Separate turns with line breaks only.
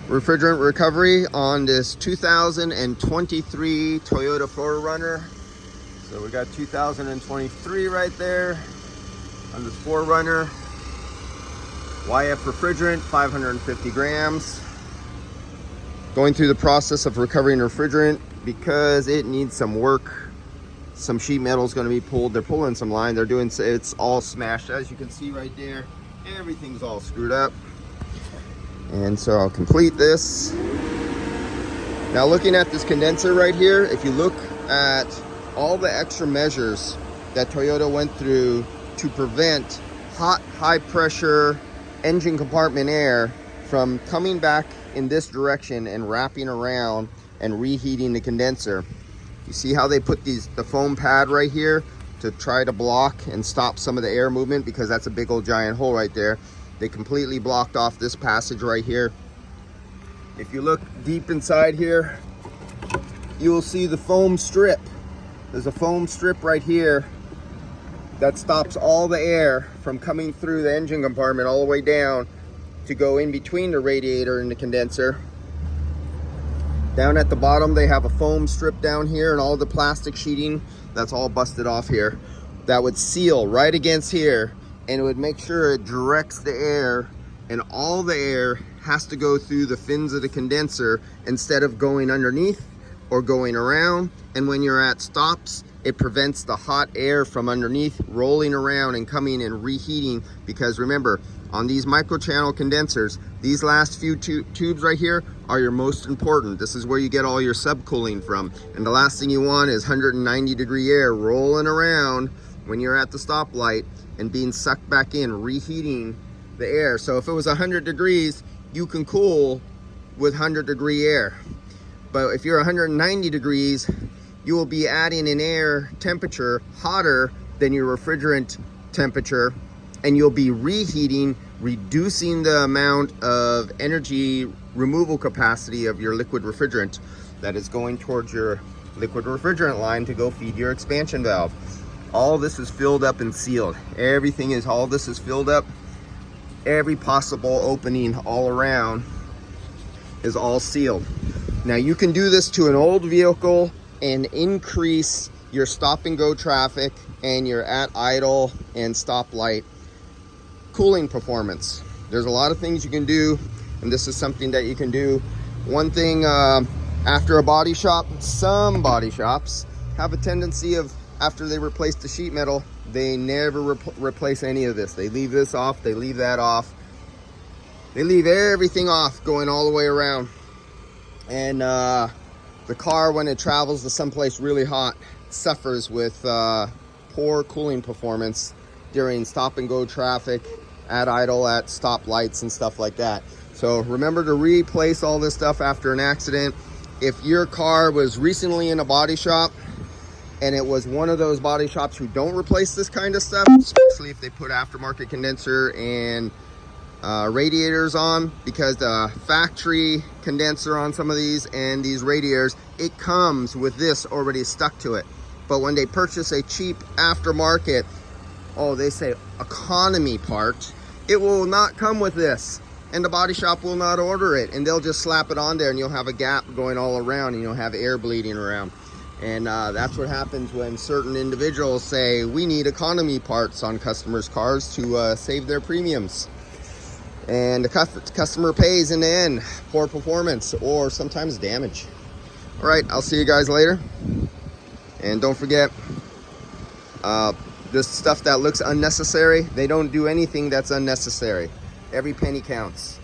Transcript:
refrigerant recovery on this 2023 Toyota 4Runner. So we got 2023 right there on this 4Runner. YF refrigerant, 550 grams. Going through the process of recovering refrigerant because it needs some work. Some sheet metal is going to be pulled. They're pulling some line. They're doing, it's all smashed, as you can see right there. Everything's all screwed up. And so I'll complete this. Now looking at this condenser right here, if you look at all the extra measures that Toyota went through to prevent hot, high pressure engine compartment air from coming back in this direction and wrapping around and reheating the condenser. You see how they put the foam pad right here to try to block and stop some of the air movement, because that's a big old giant hole right there. They completely blocked off this passage right here. If you look deep inside here, you will see the foam strip. There's a foam strip right here that stops all the air from coming through the engine compartment all the way down to go in between the radiator and the condenser. Down at the bottom, they have a foam strip down here, and all the plastic sheeting that's all busted off here that would seal right against here, and it would make sure it directs the air, and all the air has to go through the fins of the condenser instead of going underneath or going around. And when you're at stops, it prevents the hot air from underneath rolling around and coming and reheating, because remember, on these microchannel condensers, these last few tubes right here are your most important. This is where you get all your subcooling from. And the last thing you want is 190-degree air rolling around when you're at the stoplight and being sucked back in, reheating the air. So if it was 100 degrees, you can cool with 100-degree air. But if you're 190 degrees, you will be adding an air temperature hotter than your refrigerant temperature, and you'll be reheating, reducing the amount of energy removal capacity of your liquid refrigerant that is going towards your liquid refrigerant line to go feed your expansion valve. All this is filled up and sealed. All this is filled up. Every possible opening all around is all sealed. Now you can do this to an old vehicle and increase your stop and go traffic and your at idle and stoplight cooling performance. There's a lot of things you can do, and this is something that you can do. One thing, after a body shop, some body shops have a tendency of, after they replace the sheet metal, they never replace any of this. They leave this off, they leave that off. They leave everything off going all the way around. And the car, when it travels to someplace really hot, suffers with poor cooling performance during stop and go traffic, at idle, at stop lights and stuff like that. So remember to replace all this stuff after an accident. If your car was recently in a body shop and it was one of those body shops who don't replace this kind of stuff, especially if they put aftermarket condenser and radiators on, because the factory condenser on some of these and these radiators, it comes with this already stuck to it. But when they purchase a cheap aftermarket, they say economy part, it will not come with this, and the body shop will not order it, and they'll just slap it on there, and you'll have a gap going all around, and you'll have air bleeding around. And that's what happens when certain individuals say we need economy parts on customers' cars to save their premiums. And the customer pays in the end, poor performance or sometimes damage. All right, I'll see you guys later. And don't forget, this stuff that looks unnecessary, they don't do anything that's unnecessary. Every penny counts.